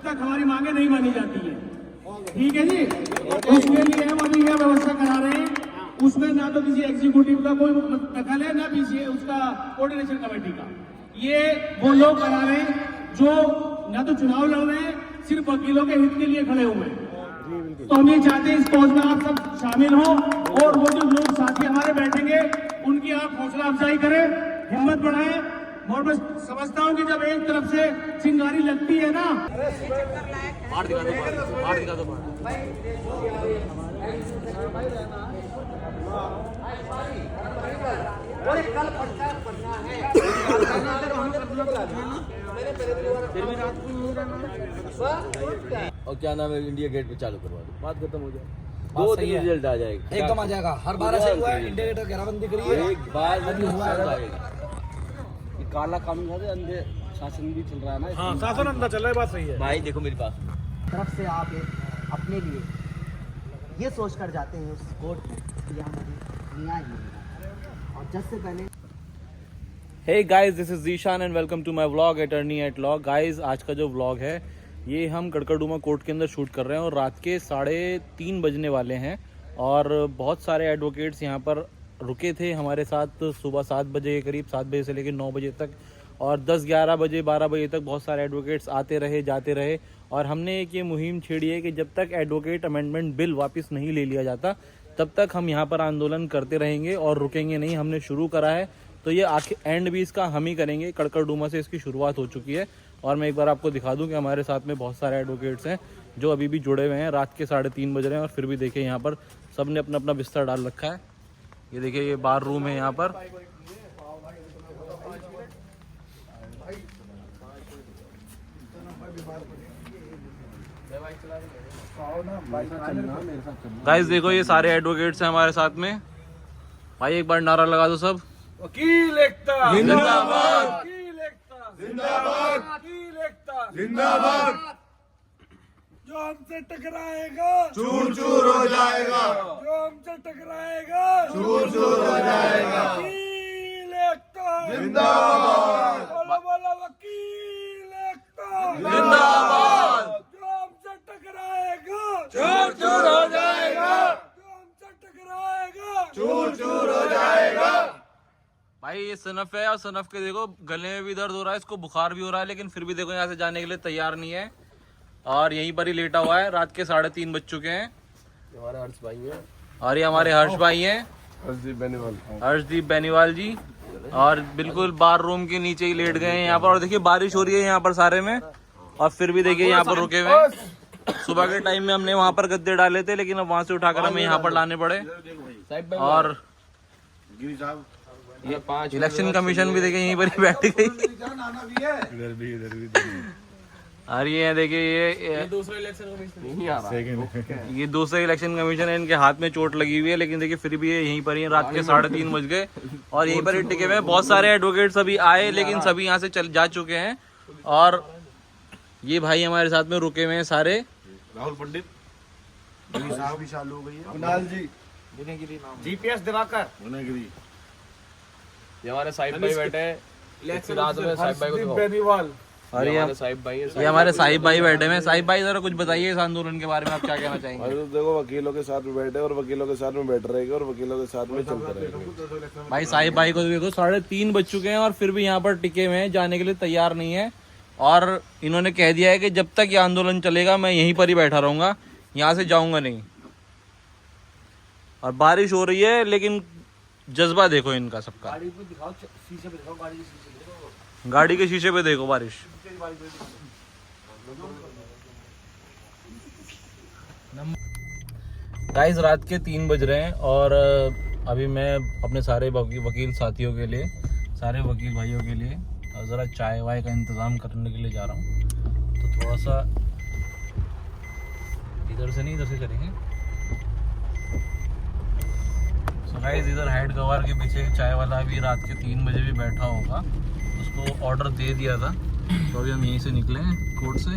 तक हमारी मांगे नहीं मानी जाती है। ठीक है जी, उसके लिए हम अभी यह व्यवस्था करा रहे हैं, उसमें ना तो किसी एग्जीक्यूटिव का कोई दखल है, ना भी उसका कोऑर्डिनेशन कमेटी का। ये वो लोग करा रहे हैं जो ना तो चुनाव लड़ रहे हैं, सिर्फ वकीलों के हित के लिए खड़े हुए हैं। तो हम ये चाहते हैं इस कॉज में आप सब शामिल हो, और वो जो लोग साथी हमारे बैठेंगे उनकी आप हौसला अफजाई करें, हिम्मत बढ़ाएं। और मैं समझता हूँ कि जब एक तरफ से चिंगारी लगती है ना, और क्या नाम है, इंडिया गेट पे चालू करवा दो, बात खत्म हो जाए, 2 दिन रिजल्ट आ जाएगा, एकदम आ जाएगा। हर बार ऐसा हुआ है, इंडिया गेट घेराबंदी करी है, एक बार आएगा। ये काला कानून है, अंधे शासन भी चल रहा है ना। हाँ, शासन अंदर चल रहा है, बात सही है भाई। देखो मेरी बात तरफ से आप अपने लिए ये सोच कर जाते हैं उस कोर्ट में कि हमारी न्याय मिलेगा, और जज से पहले। Hey guys, this is Zeeshan and welcome to my vlog attorney at law. Guys, आज का जो व्लॉग है ये हम कड़कड़डूमा कोर्ट के अंदर शूट कर रहे हैं और रात के 3:30 बजने वाले हैं, और बहुत सारे एडवोकेट्स यहाँ पर रुके थे हमारे साथ सुबह 7 बजे के करीब, 7 बजे से लेकर 9 बजे तक, और 10, 11 बजे, 12 बजे तक बहुत सारे एडवोकेट्स आते रहे, जाते रहे। और हमने एक ये मुहिम छेड़ी है कि जब तक एडवोकेट अमेंडमेंट बिल वापस नहीं ले लिया जाता तब तक हम यहाँ पर आंदोलन करते रहेंगे और रुकेंगे नहीं। हमने शुरू करा है तो ये आखिर एंड भी इसका हम ही करेंगे। कड़कड़डूमा से इसकी शुरुआत हो चुकी है, और मैं एक बार आपको दिखा दूं कि हमारे साथ में बहुत सारे एडवोकेट्स हैं जो अभी भी जुड़े हुए हैं। रात के 3:30 बज रहे हैं और फिर भी देखिए यहाँ पर सब ने अपना अपना बिस्तर डाल रखा है। ये देखिए, ये बार रूम है यहाँ पर। गाइस देखो, ये सारे एडवोकेट्स हैं हमारे साथ में। भाई एक बार नारा लगा दो सब। वकील एकता जिंदाबाद, वकील एकता जिंदाबाद, वकील एकता जिंदाबाद। जो हमसे टकराएगा चूर चूर हो जाएगा, जो हमसे टकराएगा चूर चूर हो जाएगा। वकील एकता जिंदाबाद, बोलो बोलो, वकील एकता जिंदाबाद। जो हमसे टकराएगा चूर चूर हो जाएगा, जो हमसे टकराएगा चूर चूर हो जाएगा। भाई ये सनफ है, और सनफ के देखो गले में भी दर्द हो रहा है, इसको बुखार भी हो रहा है, लेकिन फिर भी देखो यहाँ से जाने के लिए तैयार नहीं है और यहीं पर ही लेटा हुआ है। रात के 3:30 बज चुके हैं। हमारे हर्ष भाई है, और ये हमारे हर्ष भाई हैं, हर्षदीप बेनीवाल जी, और बिल्कुल बार रूम के नीचे ही लेट गए हैं यहाँ पर। और देखिए बारिश हो रही है यहाँ पर सारे में, और फिर भी देखिए यहाँ पर रुके हुए हैं। सुबह के टाइम में हमने वहाँ पर गद्दे डाले थे, लेकिन अब वहाँ से उठाकर हमें यहाँ पर लाने पड़े। और ये 5 इलेक्शन कमीशन भी देखिए यहीं पर ही बैठ गई। और ये देखिए, ये दूसरा इलेक्शन कमीशन नहीं आ रहा, ये दूसरे इलेक्शन कमीशन है, इनके हाथ में चोट लगी हुई है, लेकिन देखिए फिर भी ये यहीं पर ही रात के 3:30 बज गए और यहीं पर ही टिके हुए हैं। बहुत सारे एडवोकेट्स अभी आए, लेकिन सभी यहाँ से चल जा चुके हैं। और ये भाई हमारे साथ में रुके हुए हैं सारे। राहुल पंडित, कुणाल जी, जीपीएस दिवाकर, ये हमारे साहिब भाई बैठे हैं इलेक्शन रात में। साहिब भाई को दिखाओ, बेनीवाल, और ये हमारे साहिब भाई है। ये हमारे साहिब भाई बैठे हैं। साहिब भाई जरा कुछ बताइए इस आंदोलन के बारे में, आप क्या कहना चाहेंगे? तो देखो, वकीलों के साथ में बैठे और वकीलों के साथ में बैठ रहेगा और वकीलों के साथ में चलते रहेगा। भाई साहिब भाई को देखो 3:30 बज चुके हैं और फिर भी यहाँ पर टिके हुए हैं, जाने के लिए तैयार नहीं है। और इन्होंने कह दिया है कि जब तक ये आंदोलन चलेगा मैं यहीं पर ही बैठा रहूंगा, यहाँ से जाऊंगा नहीं। और बारिश हो रही है, लेकिन जज्बा देखो इनका सबका। गाड़ी पे दिखाओ, शीशे पे दिखाओ, गाड़ी के शीशे पे दिखाओ। गाड़ी के शीशे पे देखो बारिश। गाइस रात के 3 बज रहे हैं और अभी मैं अपने सारे वकील साथियों के लिए, सारे वकील भाइयों के लिए ज़रा चाय वाय का इंतज़ाम करने के लिए जा रहा हूँ। तो थोड़ा सा इधर से नहीं, इधर से करेंगे। सो गाइस, इधर हेड गवार के पीछे चाय वाला भी रात के 3 बजे भी बैठा होगा, उसको ऑर्डर दे दिया था। तो अभी हम यहीं से निकले हैं कोर्ट से,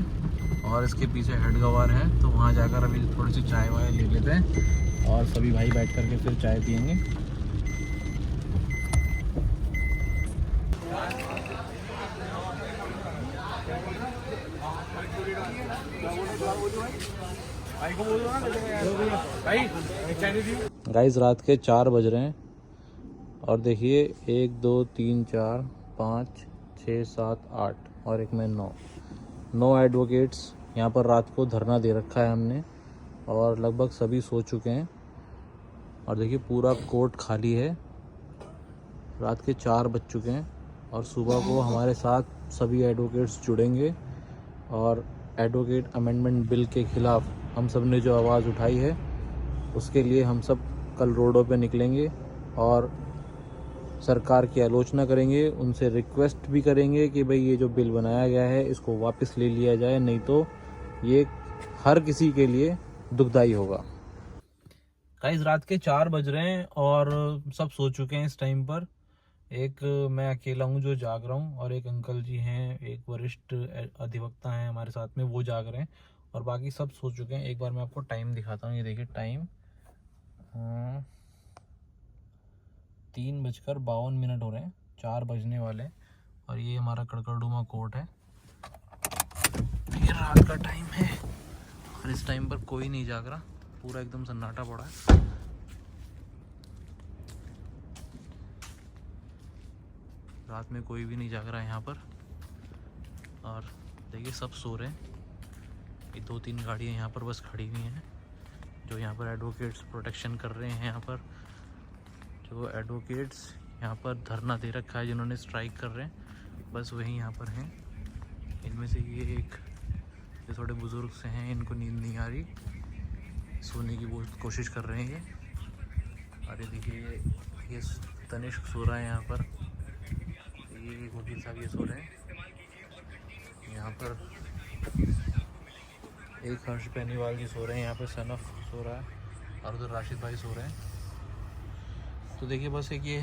और इसके पीछे हेड गवार है, तो वहाँ जाकर अभी थोड़ी सी चाय वाय ले लेते हैं और सभी भाई बैठ करके फिर चाय पियेंगे। गाइस रात के 4 बज रहे हैं और देखिए 1 2 3 4 5 6 7 8 और एक में 9 एडवोकेट्स यहाँ पर रात को धरना दे रखा है हमने और लगभग सभी सो चुके हैं। और देखिए पूरा कोर्ट खाली है। रात के 4 बज चुके हैं और सुबह को हमारे साथ सभी एडवोकेट्स जुड़ेंगे और एडवोकेट अमेंडमेंट बिल के ख़िलाफ़ हम सब ने जो आवाज़ उठाई है उसके लिए हम सब कल रोडों पे निकलेंगे और सरकार की आलोचना करेंगे, उनसे रिक्वेस्ट भी करेंगे कि भाई ये जो बिल बनाया गया है इसको वापस ले लिया जाए, नहीं तो ये हर किसी के लिए दुखदाई होगा। गाइस रात के 4 बज रहे हैं और सब सो चुके हैं इस टाइम पर। एक मैं अकेला हूँ जो जाग रहा हूँ और एक अंकल जी हैं, एक वरिष्ठ अधिवक्ता हैं हमारे साथ में, वो जाग रहे हैं और बाकी सब सो चुके हैं। एक बार मैं आपको टाइम दिखाता हूँ। ये देखिए टाइम 3:52 हो रहे हैं, 4 बजने वाले हैं और ये हमारा कड़कड़डूमा कोर्ट है। ये रात का टाइम है और इस टाइम पर कोई नहीं जाग रहा, पूरा एकदम सन्नाटा पड़ा है। रात में कोई भी नहीं जाग रहा है यहाँ पर और देखिए सब सो रहे हैं। ये 2-3 गाड़ियाँ यहाँ पर बस खड़ी हुई हैं जो यहाँ पर एडवोकेट्स प्रोटेक्शन कर रहे हैं। यहाँ पर जो एडवोकेट्स यहाँ पर धरना दे रखा है, जिन्होंने स्ट्राइक कर रहे हैं, बस वही यहाँ पर हैं। इनमें से ये एक जो थोड़े बुज़ुर्ग से हैं, इनको नींद नहीं आ रही, सोने की वो कोशिश कर रहे हैं ये। और ये देखिए ये तनिष्क सो रहा है यहाँ पर, ये वकील साहब ये सो रहे हैं यहाँ पर, एक हर्ष बेनीवाल जी सो रहे हैं यहाँ पे, सनफ सो रहा है और उधर राशिद भाई सो रहे हैं। तो देखिए बस एक ये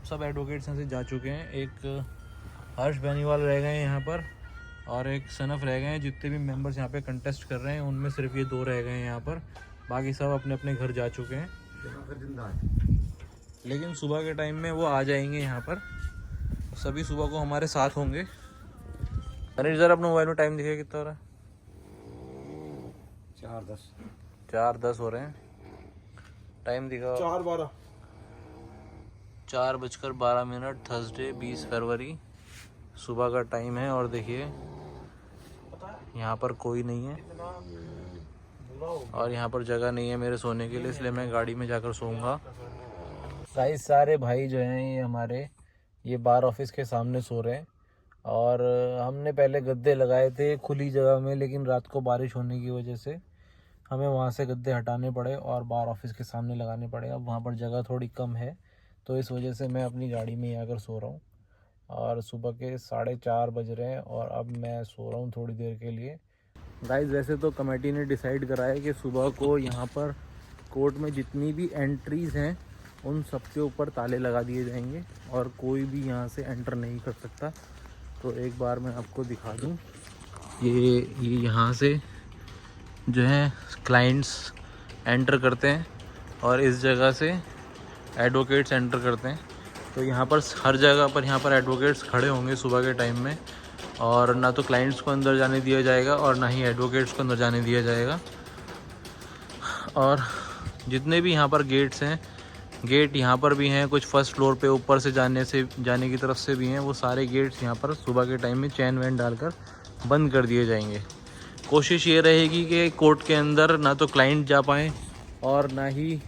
सब एडवोकेट्स यहाँ से जा चुके हैं। एक हर्ष बेनीवाल रह गए हैं यहाँ पर और एक सनफ रह गए हैं। जितने भी मेंबर्स यहाँ पे कंटेस्ट कर रहे हैं उनमें सिर्फ ये 2 रह गए हैं यहाँ पर, बाकी सब अपने अपने घर जा चुके हैं। लेकिन सुबह के टाइम में वो आ जाएंगे यहाँ पर, सभी सुबह को हमारे साथ होंगे। अरे ज़रा अपने मोबाइल में टाइम दिखाइए कितना हो रहा है। 4:10 हो रहे हैं। टाइम दिखाओ 4:12 थर्सडे 20 फरवरी सुबह का टाइम है। और देखिए यहाँ पर कोई नहीं है और यहाँ पर जगह नहीं है मेरे सोने के लिए, इसलिए मैं गाड़ी में जाकर सोऊंगा। सारे भाई जो हैं ये हमारे ये बार ऑफिस के सामने सो रहे हैं और हमने पहले गद्दे लगाए थे खुली जगह में, लेकिन रात को बारिश होने की वजह से हमें वहाँ से गद्दे हटाने पड़े और बार ऑफिस के सामने लगाने पड़े। अब वहाँ पर जगह थोड़ी कम है तो इस वजह से मैं अपनी गाड़ी में ही आकर सो रहा हूँ। और सुबह के 4:30 बज रहे हैं और अब मैं सो रहा हूँ थोड़ी देर के लिए। गाइस वैसे तो कमेटी ने डिसाइड करा है कि सुबह को यहाँ पर कोर्ट में जितनी भी एंट्रीज़ हैं उन सब के ऊपर ताले लगा दिए जाएंगे और कोई भी यहाँ से एंटर नहीं कर सकता। तो एक बार मैं आपको दिखा दूँ, ये यहाँ से जो है क्लाइंट्स एंटर करते हैं और इस जगह से एडवोकेट्स एंटर करते हैं। तो यहाँ पर हर जगह पर यहाँ पर एडवोकेट्स खड़े होंगे सुबह के टाइम में और ना तो क्लाइंट्स को अंदर जाने दिया जाएगा और ना ही एडवोकेट्स को अंदर जाने दिया जाएगा। और जितने भी यहाँ पर गेट्स हैं, गेट यहाँ पर भी हैं, कुछ फर्स्ट फ्लोर पे ऊपर से जाने की तरफ से भी हैं, वो सारे गेट्स यहाँ पर सुबह के टाइम में चैन वैन डालकर बंद कर दिए जाएंगे। कोशिश ये रहेगी कि कोर्ट के अंदर ना तो क्लाइंट जा पाएँ और ना ही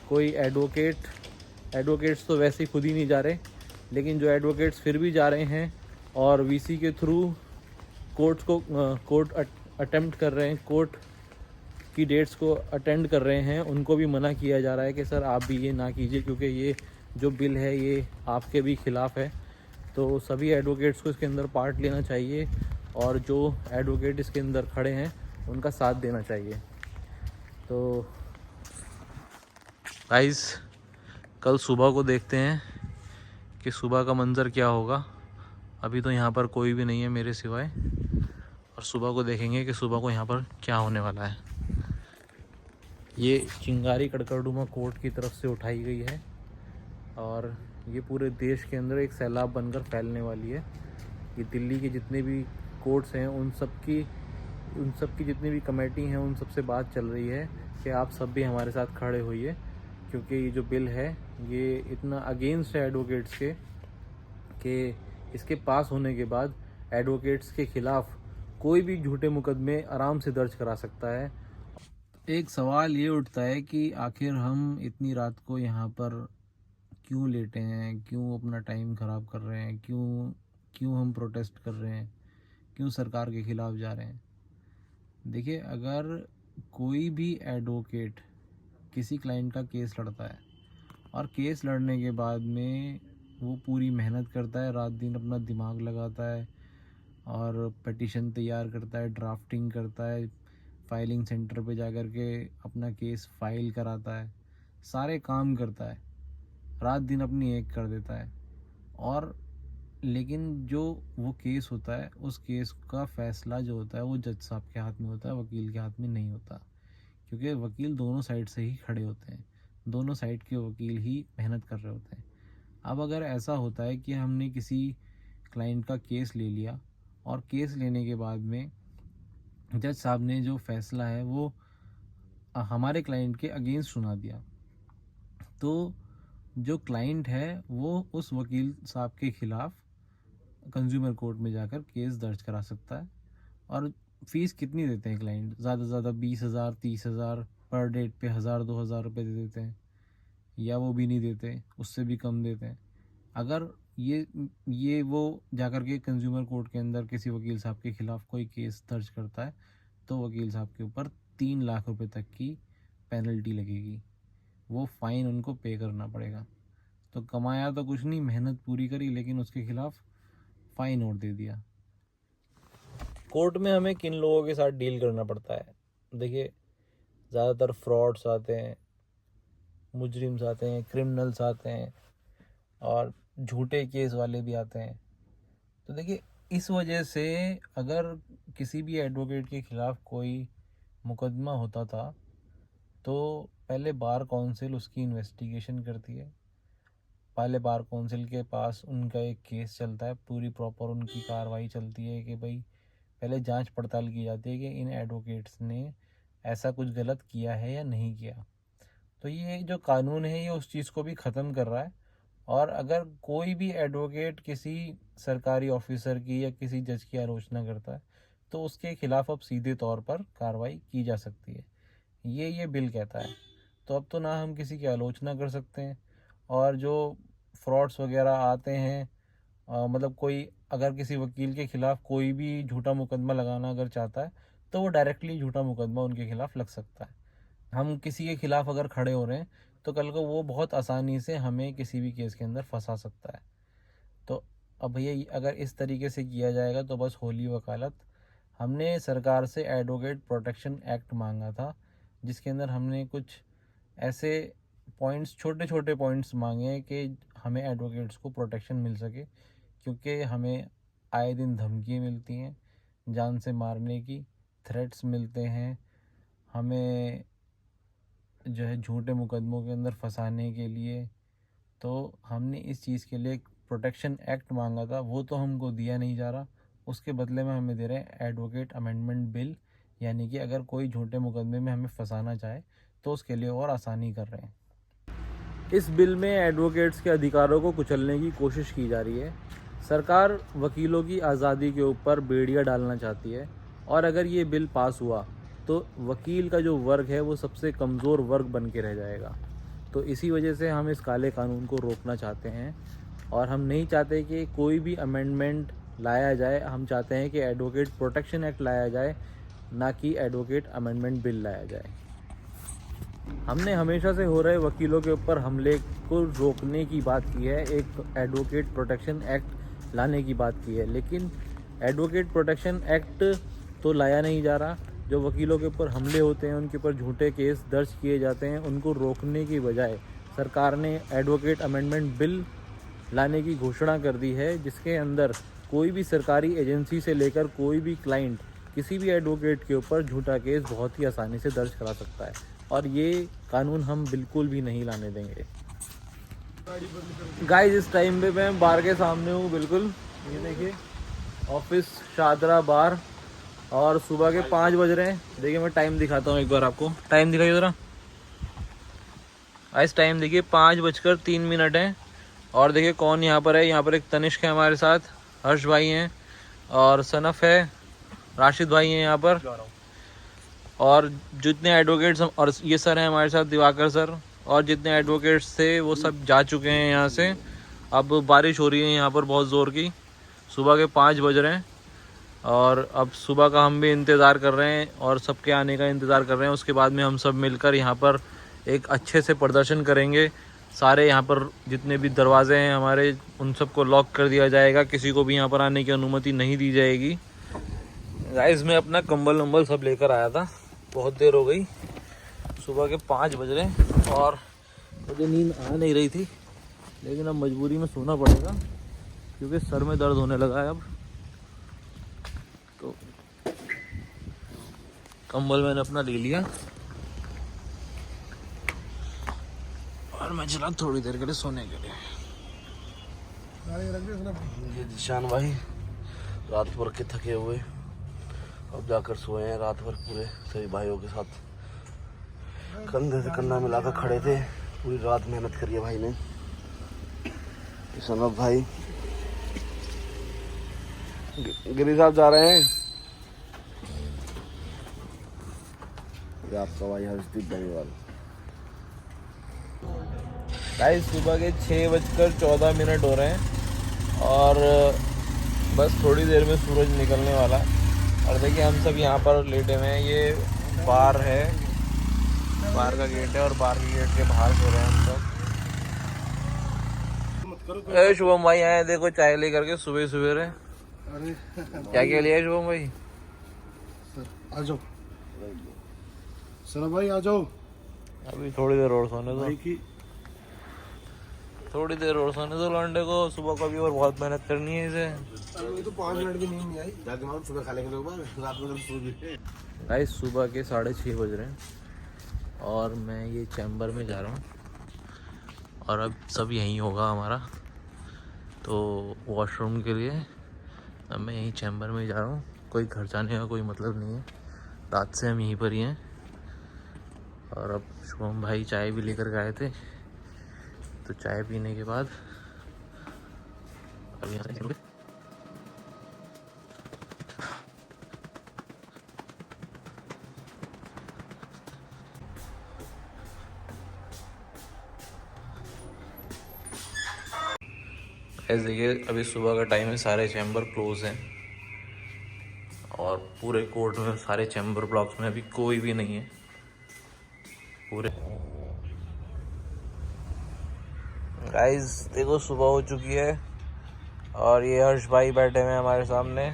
कोई एडवोकेट्स तो वैसे ही खुद ही नहीं जा रहे, लेकिन जो एडवोकेट्स फिर भी जा रहे हैं और वीसी के थ्रू कोर्ट अटेम्प्ट कर रहे हैं, कोर्ट की डेट्स को अटेंड कर रहे हैं, उनको भी मना किया जा रहा है कि सर आप भी ये ना कीजिए क्योंकि ये जो बिल है ये आपके भी ख़िलाफ़ है। तो सभी एडवोकेट्स को इसके अंदर पार्ट लेना चाहिए और जो एडवोकेट इसके अंदर खड़े हैं उनका साथ देना चाहिए। तो गाइस कल सुबह को देखते हैं कि सुबह का मंज़र क्या होगा। अभी तो यहाँ पर कोई भी नहीं है मेरे सिवाय और सुबह को देखेंगे कि सुबह को यहाँ पर क्या होने वाला है। ये चिंगारी कड़कड़डूमा कोर्ट की तरफ से उठाई गई है और ये पूरे देश के अंदर एक सैलाब बनकर फैलने वाली है। ये दिल्ली के जितने भी कोर्ट्स हैं उन सब की उन सब की जितनी भी कमेटी हैं उन सब से बात चल रही है कि आप सब भी हमारे साथ खड़े होइए, क्योंकि ये जो बिल है ये इतना अगेंस्ट है एडवोकेट्स के कि इसके पास होने के बाद एडवोकेट्स के खिलाफ कोई भी झूठे मुकदमे आराम से दर्ज करा सकता है। एक सवाल ये उठता है कि आखिर हम इतनी रात को यहाँ पर क्यों लेटे हैं, क्यों अपना टाइम ख़राब कर रहे हैं, क्यों हम प्रोटेस्ट कर रहे हैं, क्यों सरकार के ख़िलाफ़ जा रहे हैं। देखिए, अगर कोई भी एडवोकेट किसी क्लाइंट का केस लड़ता है और केस लड़ने के बाद में वो पूरी मेहनत करता है, रात दिन अपना दिमाग लगाता है और पिटीशन तैयार करता है, ड्राफ्टिंग करता है, फाइलिंग सेंटर पे जाकर के अपना केस फाइल कराता है, सारे काम करता है, रात दिन अपनी एक कर देता है, और लेकिन जो वो केस होता है उस केस का फ़ैसला जो होता है वो जज साहब के हाथ में होता है, वकील के हाथ में नहीं होता, क्योंकि वकील दोनों साइड से ही खड़े होते हैं, दोनों साइड के वकील ही मेहनत कर रहे होते हैं। अब अगर ऐसा होता है कि हमने किसी क्लाइंट का केस ले लिया और केस लेने के बाद में जज साहब ने जो फ़ैसला है वो हमारे क्लाइंट के अगेंस्ट सुना दिया, तो जो क्लाइंट है वो उस वकील साहब के ख़िलाफ़ कंज्यूमर कोर्ट में जाकर केस दर्ज करा सकता है। और फ़ीस कितनी देते हैं क्लाइंट? ज़्यादा से ज़्यादा 20,000 30,000 पर डेट पे 1,000-2,000 रुपये दे देते हैं, या वो भी नहीं देते, उससे भी कम देते हैं। अगर ये वो जाकर के कंज्यूमर कोर्ट के अंदर किसी वकील साहब के ख़िलाफ़ कोई केस दर्ज करता है तो वकील साहब के ऊपर 3 लाख रुपए तक की पेनल्टी लगेगी, वो फ़ाइन उनको पे करना पड़ेगा। तो कमाया तो कुछ नहीं, मेहनत पूरी करी, लेकिन उसके ख़िलाफ़ फ़ाइन और दे दिया। कोर्ट में हमें किन लोगों के साथ डील करना पड़ता है? देखिए, ज़्यादातर फ्रॉड्स आते हैं, मुजरिम्स आते हैं, क्रिमिनल्स आते हैं और झूठे केस वाले भी आते हैं। तो देखिए, इस वजह से अगर किसी भी एडवोकेट के ख़िलाफ़ कोई मुकदमा होता था तो पहले बार काउंसिल उसकी इन्वेस्टिगेशन करती है, पहले बार काउंसिल के पास उनका एक केस चलता है, पूरी प्रॉपर उनकी कार्रवाई चलती है कि भाई पहले जांच पड़ताल की जाती है कि इन एडवोकेट्स ने ऐसा कुछ गलत किया है या नहीं किया। तो ये जो कानून है ये उस चीज़ को भी ख़त्म कर रहा है, और अगर कोई भी एडवोकेट किसी सरकारी ऑफिसर की या किसी जज की आलोचना करता है तो उसके ख़िलाफ़ अब सीधे तौर पर कार्रवाई की जा सकती है, ये बिल कहता है। तो अब तो ना हम किसी की आलोचना कर सकते हैं, और जो फ्रॉड्स वगैरह आते हैं, मतलब कोई अगर किसी वकील के ख़िलाफ़ कोई भी झूठा मुकदमा लगाना अगर चाहता है तो वो डायरेक्टली झूठा मुकदमा उनके ख़िलाफ़ लग सकता है। हम किसी के ख़िलाफ़ अगर खड़े हो रहे हैं तो कल को वो बहुत आसानी से हमें किसी भी केस के अंदर फंसा सकता है। तो अब भैया अगर इस तरीके से किया जाएगा तो बस होली वकालत। हमने सरकार से एडवोकेट प्रोटेक्शन एक्ट मांगा था, जिसके अंदर हमने कुछ ऐसे पॉइंट्स, छोटे छोटे पॉइंट्स मांगे कि हमें एडवोकेट्स को प्रोटेक्शन मिल सके, क्योंकि हमें आए दिन धमकियाँ मिलती हैं, जान से मारने की थ्रेट्स मिलते हैं, हमें जो है झूठे मुकदमों के अंदर फंसाने के लिए। तो हमने इस चीज़ के लिए प्रोटेक्शन एक्ट मांगा था, वो तो हमको दिया नहीं जा रहा, उसके बदले में हमें दे रहे हैं एडवोकेट अमेंडमेंट बिल, यानी कि अगर कोई झूठे मुकदमे में हमें फंसाना चाहे तो उसके लिए और आसानी कर रहे हैं। इस बिल में एडवोकेट्स के अधिकारों को कुचलने की कोशिश की जा रही है। सरकार वकीलों की आज़ादी के ऊपर बेड़ियाँ डालना चाहती है, और अगर ये बिल पास हुआ तो वकील का जो वर्ग है वो सबसे कमज़ोर वर्ग बन के रह जाएगा। तो इसी वजह से हम इस काले कानून को रोकना चाहते हैं, और हम नहीं चाहते कि कोई भी अमेंडमेंट लाया जाए। हम चाहते हैं कि एडवोकेट प्रोटेक्शन एक्ट लाया जाए, ना कि एडवोकेट अमेंडमेंट बिल लाया जाए। हमने हमेशा से हो रहे वकीलों के ऊपर हमले को रोकने की बात की है, एक एडवोकेट प्रोटेक्शन एक्ट लाने की बात की है, लेकिन एडवोकेट प्रोटेक्शन एक्ट तो लाया नहीं जा रहा। जो वकीलों के ऊपर हमले होते हैं, उनके ऊपर झूठे केस दर्ज किए जाते हैं, उनको रोकने की बजाय सरकार ने एडवोकेट अमेंडमेंट बिल लाने की घोषणा कर दी है, जिसके अंदर कोई भी सरकारी एजेंसी से लेकर कोई भी क्लाइंट किसी भी एडवोकेट के ऊपर झूठा केस बहुत ही आसानी से दर्ज करा सकता है, और ये कानून हम बिल्कुल भी नहीं लाने देंगे। गाइस, इस टाइम पे मैं बार के सामने हूँ, बिल्कुल ये देखिए ऑफिस शादरा बार, और सुबह के 5 बज रहे हैं। देखिए मैं टाइम दिखाता हूँ एक बार आपको, टाइम दिखाइए ज़रा। आज टाइम देखिए 5:03 है। और देखिए कौन यहाँ पर है, यहाँ पर एक तनिष्क है हमारे साथ, हर्ष भाई हैं और सनफ है, राशिद भाई हैं यहाँ पर, और जितने एडवोकेट्स और ये सर हैं हमारे साथ, दिवाकर सर, और जितने एडवोकेट्स थे वो सब जा चुके हैं यहाँ से। अब बारिश हो रही है यहाँ पर बहुत ज़ोर की, सुबह के 5 बज रहे हैं और अब सुबह का हम भी इंतज़ार कर रहे हैं और सबके आने का इंतज़ार कर रहे हैं। उसके बाद में हम सब मिलकर यहाँ पर एक अच्छे से प्रदर्शन करेंगे। सारे यहाँ पर जितने भी दरवाजे हैं हमारे, उन सबको लॉक कर दिया जाएगा, किसी को भी यहाँ पर आने की अनुमति नहीं दी जाएगी। गाइस मैं अपना कंबल वम्बल सब लेकर आया था, बहुत देर हो गई, सुबह के 5 बज रहे और मुझे नींद आ नहीं रही थी, लेकिन अब मजबूरी में सोना पड़ेगा क्योंकि सर में दर्द होने लगा है अब। तो कंबल मैंने अपना ले लिया और मैं चला थोड़ी देर के लिए सोने के लिए। ये जिशान भाई रात भर के थके हुए अब जाकर सोए हैं, रात भर पूरे सभी भाइयों के साथ कंधे से कंधा मिलाकर खड़े थे, पूरी रात मेहनत करी है भाई ने। सनफ भाई, गिरी साहब जा रहे हैं, ये आपका भाई हर्षदीप बेनीवाल। गाइस सुबह के 6:14 हो रहे हैं और बस थोड़ी देर में सूरज निकलने वाला। और देखिए हम सब यहाँ पर लेटे हुए हैं, ये बार है, बार का गेट है और बार के गेट के बाहर सो रहे हैं हम सब। शुभम भाई आए देखो चाय लेकर के सुबह सवेरे। क्या क्या लिया है शुभम भाई? आ जाओ सनफ भाई, आ जाओ। अभी थोड़ी देर और सोने दो, भाई की थोड़ी देर और सोने दो लौंडे को, सुबह को भी और बहुत मेहनत करनी है इसे। तो 5 मिनट भी नींद नहीं आई, जाके मालूम सुबह खा लेंगे लोग, रात में सो गए। गाइस सुबह के 6:30 बज रहे हैं और मैं ये चैम्बर में जा रहा हूँ और अब सब यहीं होगा हमारा, तो वॉशरूम के लिए अब मैं यहीं चैम्बर में जा रहा हूँ। कोई घर जाने का कोई मतलब नहीं है, रात से हम यहीं पर ही हैं। और अब शुभम भाई चाय भी लेकर गए थे, तो चाय पीने के बाद अब यहाँ से ऐसे देखिए अभी सुबह का टाइम है, सारे चैम्बर क्लोज हैं और पूरे कोर्ट में सारे चैम्बर ब्लॉक्स में अभी कोई भी नहीं है पूरे। गाइस देखो सुबह हो चुकी है और ये हर्ष भाई बैठे हुए हैं हमारे सामने,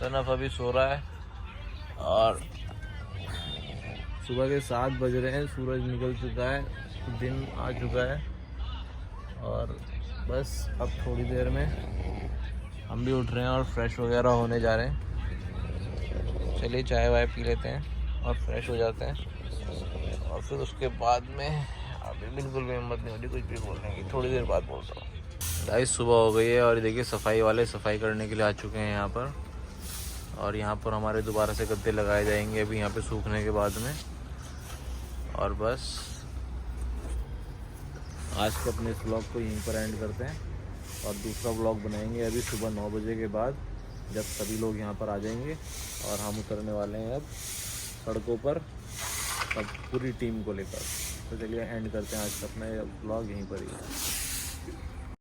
सनफ अभी सो रहा है और सुबह के 7 बज रहे हैं, सूरज निकल चुका है, दिन आ चुका है और बस अब थोड़ी देर में हम भी उठ रहे हैं और फ्रेश वगैरह होने जा रहे हैं। चलिए चाय वाय पी लेते हैं और फ्रेश हो जाते हैं और फिर उसके बाद में अभी बिल्कुल भी हिम्मत नहीं हो रही कुछ भी बोलने की, थोड़ी देर बाद बोलता हूँ। गाइस सुबह हो गई है और देखिए सफाई वाले सफाई करने के लिए आ चुके हैं यहाँ पर, और यहाँ पर हमारे दोबारा से गद्दे लगाए जाएंगे अभी यहाँ पे सूखने के बाद में। और बस आज के अपने इस ब्लॉग को यहीं पर एंड करते हैं और दूसरा ब्लॉग बनाएंगे अभी सुबह 9 बजे के बाद, जब सभी लोग यहाँ पर आ जाएंगे और हम उतरने वाले हैं अब सड़कों पर, अब पूरी टीम को लेकर। तो चलिए एंड करते हैं आज का अपना ब्लॉग यहीं पर ही।